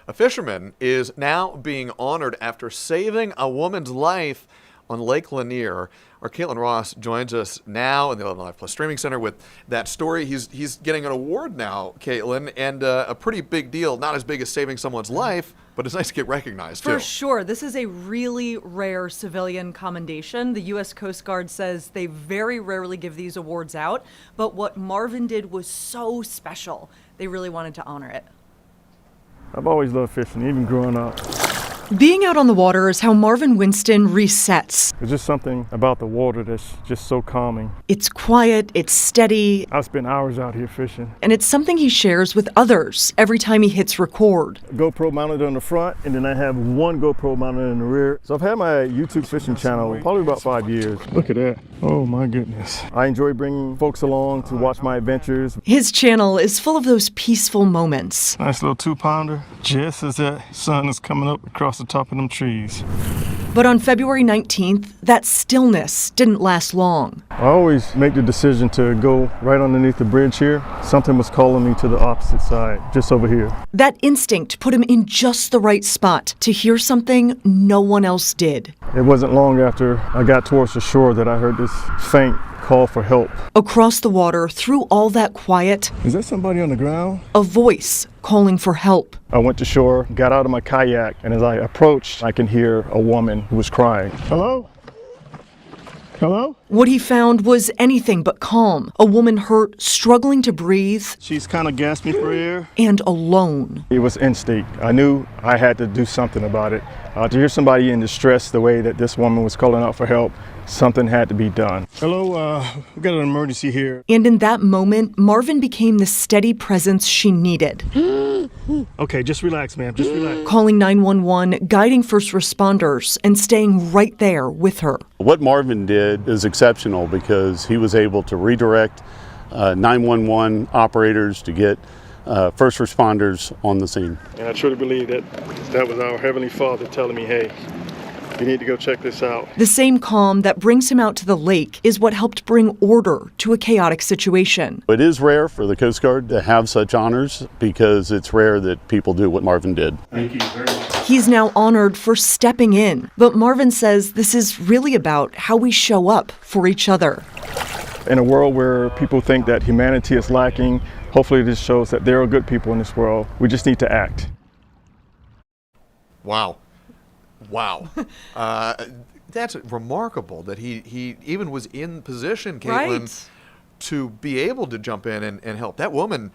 A fisherman is now being honored after saving a woman's life on Lake Lanier. Our Kaitlyn Ross joins us now in the 11 Live Plus streaming center with that story. He's getting an award now, Kaitlyn, and a pretty big deal. Not as big as saving someone's life, but it's nice to get recognized, too. For sure. This is a really rare civilian commendation. The U.S. Coast Guard says they very rarely give these awards out, but what Marvin did was so special. They really wanted to honor it. I've always loved fishing, even growing up. Being out on the water is how Marvin Winston resets. There's just something about the water that's just so calming. It's quiet, it's steady. I've spent hours out here fishing. And it's something he shares with others every time he hits record. GoPro mounted on the front, and then I have one GoPro mounted in the rear. So I've had my YouTube fishing channel probably about 5 years. Look at that. Oh my goodness. I enjoy bringing folks along to watch my adventures. His channel is full of those peaceful moments. Nice little 2-pounder, just as that sun is coming up across the top of them trees. But on February 19th, that stillness didn't last long. I always make the decision to go right underneath the bridge here. Something was calling me to the opposite side, just over here. That instinct put him in just the right spot to hear something no one else did. It wasn't long after I got towards the shore that I heard this faint call for help. Across the water, through all that quiet, Is that somebody on the ground? a voice calling for help. I went to shore, got out of my kayak, and as I approached, I can hear a woman who was crying. Hello? Hello? What he found was anything but calm. A woman hurt, struggling to breathe, She's kind of gasping for air. and alone. It was instinct. I knew I had to do something about it. To hear somebody in distress the way that this woman was calling out for help, something had to be done. Hello, we got an emergency here. And in that moment, Marvin became the steady presence she needed. Okay, just relax, ma'am, just relax. Calling 911, guiding first responders, and staying right there with her. What Marvin did is exceptional because he was able to redirect 911 operators to get first responders on the scene. And I truly believe that that was our Heavenly Father telling me, hey, you need to go check this out. The same calm that brings him out to the lake is what helped bring order to a chaotic situation. It is rare for the Coast Guard to have such honors because it's rare that people do what Marvin did. Thank you very much. He's now honored for stepping in, but Marvin says this is really about how we show up for each other. In a world where people think that humanity is lacking, hopefully this shows that there are good people in this world. We just need to act. Wow. That's remarkable that he even was in position, Kaitlyn, Right. to be able to jump in and help. That woman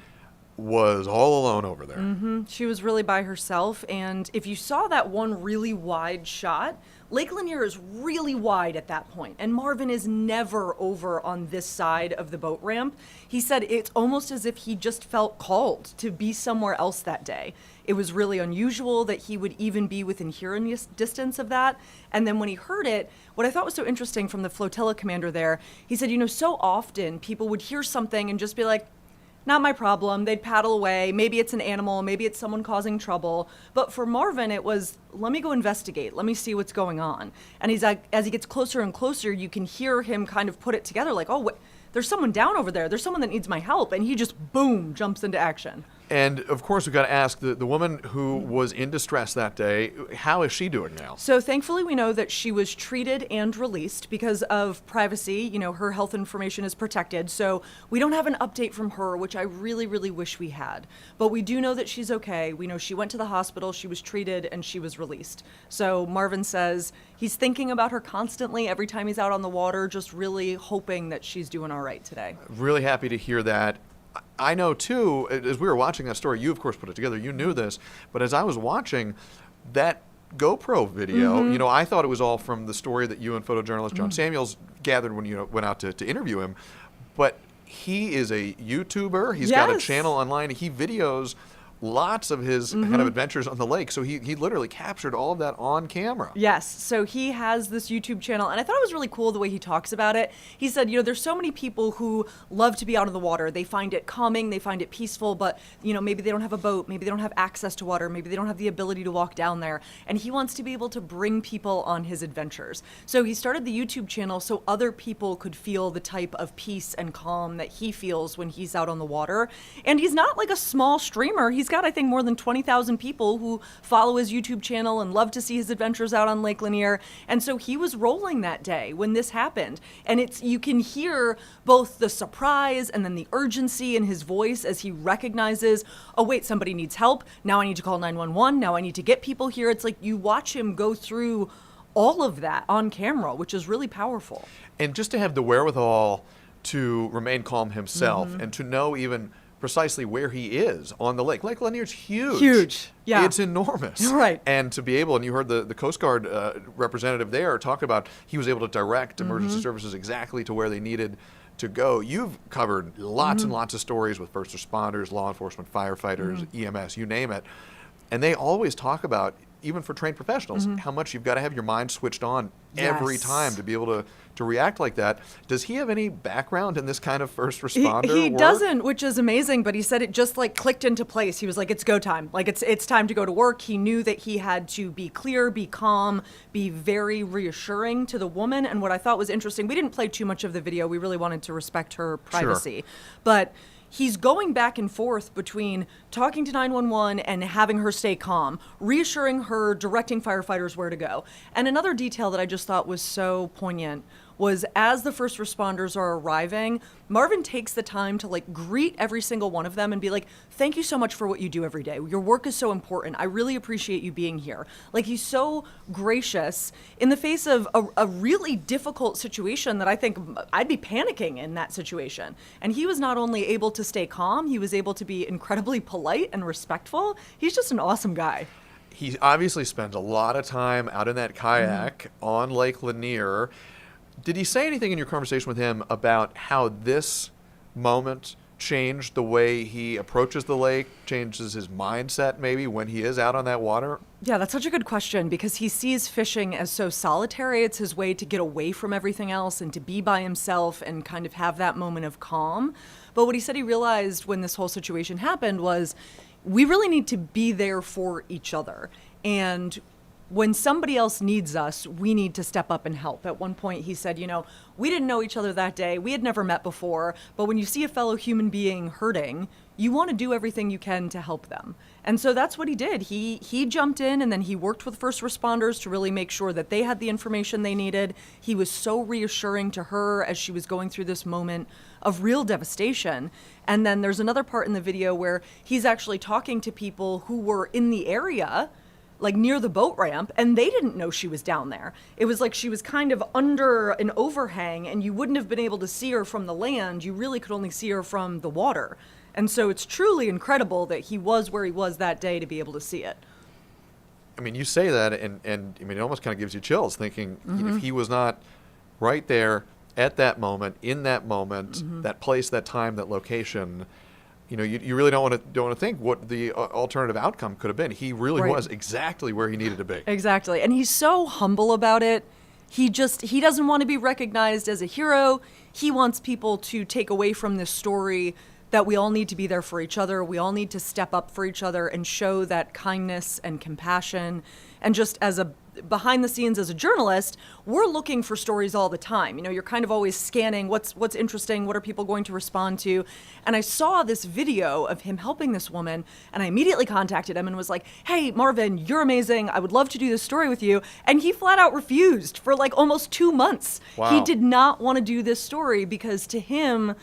was all alone over there. She was really by herself, and if you saw that one really wide shot, Lake Lanier is really wide at that point, and Marvin is never over on this side of the boat ramp. He said it's almost as if he just felt called to be somewhere else that day. It was really unusual that he would even be within hearing distance of that. And then when he heard it, what I thought was so interesting from the flotilla commander there, he said, so often people would hear something and just be like, not my problem. They'd paddle away. Maybe it's an animal. Maybe it's someone causing trouble. But for Marvin, it was, let me go investigate. Let me see what's going on. And he's like, as he gets closer and closer, you can hear him kind of put it together like, oh, wait, there's someone down over there. There's someone that needs my help. And he just, boom, jumps into action. And, of course, we've got to ask the woman who was in distress that day, how is she doing now? So thankfully, we know that she was treated and released because of privacy. Her health information is protected. So we don't have an update from her, which I really, really wish we had. But we do know that she's okay. We know she went to the hospital, she was treated, and she was released. So Marvin says he's thinking about her constantly every time he's out on the water, just really hoping that she's doing all right today. Really happy to hear that. I know, too, as we were watching that story, you, of course, put it together. You knew this. But as I was watching that GoPro video, I thought it was all from the story that you and photojournalist John Samuels gathered when you went out to interview him. But he is a YouTuber. He's got a channel online. He videos lots of his kind of adventures on the lake. So he literally captured all of that on camera. Yes. So he has this YouTube channel, and I thought it was really cool the way he talks about it. He said, there's so many people who love to be out on the water. They find it calming, they find it peaceful, but, maybe they don't have a boat, maybe they don't have access to water, maybe they don't have the ability to walk down there. And he wants to be able to bring people on his adventures. So he started the YouTube channel so other people could feel the type of peace and calm that he feels when he's out on the water. And he's not like a small streamer. He's got, I think, more than 20,000 people who follow his YouTube channel and love to see his adventures out on Lake Lanier. And so he was rolling that day when this happened. And you can hear both the surprise and then the urgency in his voice as he recognizes, oh, wait, somebody needs help. Now I need to call 911. Now I need to get people here. It's like you watch him go through all of that on camera, which is really powerful. And just to have the wherewithal to remain calm himself and to know even precisely where he is on the lake. Lake Lanier's huge. Huge, yeah. It's enormous. Right. And to be able, and you heard the Coast Guard representative there talk about he was able to direct emergency services exactly to where they needed to go. You've covered lots and lots of stories with first responders, law enforcement, firefighters, EMS, you name it. And they always talk about, even for trained professionals, how much you've got to have your mind switched on every time to be able to react like that. Does he have any background in this kind of first responder He work? doesn't, which is amazing, but he said it just like clicked into place. He was like, it's go time. Like it's time to go to work. He knew that he had to be clear, be calm, be very reassuring to the woman. And what I thought was interesting, we didn't play too much of the video. We really wanted to respect her privacy. But he's going back and forth between talking to 911 and having her stay calm, reassuring her, directing firefighters where to go. And another detail that I just thought was so poignant was as the first responders are arriving, Marvin takes the time to like greet every single one of them and be like, thank you so much for what you do every day. Your work is so important. I really appreciate you being here. Like he's so gracious in the face of a really difficult situation that I think I'd be panicking in that situation. And he was not only able to stay calm, he was able to be incredibly polite and respectful. He's just an awesome guy. He obviously spends a lot of time out in that kayak on Lake Lanier. Did he say anything in your conversation with him about how this moment changed the way he approaches the lake, changes his mindset maybe when he is out on that water? Yeah, that's such a good question because he sees fishing as so solitary. It's his way to get away from everything else and to be by himself and kind of have that moment of calm. But what he said he realized when this whole situation happened was we really need to be there for each other. And when somebody else needs us, we need to step up and help. At one point, he said, we didn't know each other that day. We had never met before. But when you see a fellow human being hurting, you want to do everything you can to help them. And so that's what he did. He jumped in and then he worked with first responders to really make sure that they had the information they needed. He was so reassuring to her as she was going through this moment of real devastation. And then there's another part in the video where he's actually talking to people who were in the area, like near the boat ramp, and they didn't know she was down there. It was like she was kind of under an overhang and you wouldn't have been able to see her from the land. You really could only see her from the water. And so it's truly incredible that he was where he was that day to be able to see it. I mean, you say that and I mean, it almost kind of gives you chills thinking if he was not right there at that moment, in that moment, that place, that time, that location, you really don't want to think what the alternative outcome could have been. He really was exactly where he needed to be. Exactly. And he's so humble about it. He doesn't want to be recognized as a hero. He wants people to take away from this story that we all need to be there for each other. We all need to step up for each other and show that kindness and compassion. And just as a behind the scenes as a journalist, we're looking for stories all the time. You're kind of always scanning what's interesting, what are people going to respond to. And I saw this video of him helping this woman, and I immediately contacted him and was like, hey, Marvin, you're amazing. I would love to do this story with you. And he flat out refused for like almost 2 months. Wow. He did not want to do this story because to him,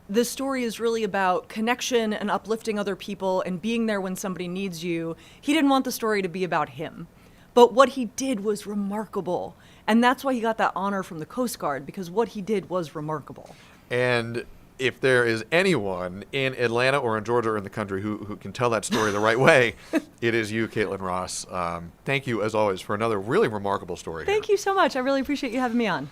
the story is really about connection and uplifting other people and being there when somebody needs you. He didn't want the story to be about him. But what he did was remarkable. And that's why he got that honor from the Coast Guard, because what he did was remarkable. And if there is anyone in Atlanta or in Georgia or in the country who can tell that story the right way, it is you, Kaitlyn Ross. Thank you, as always, for another really remarkable story. Thank you so much. I really appreciate you having me on.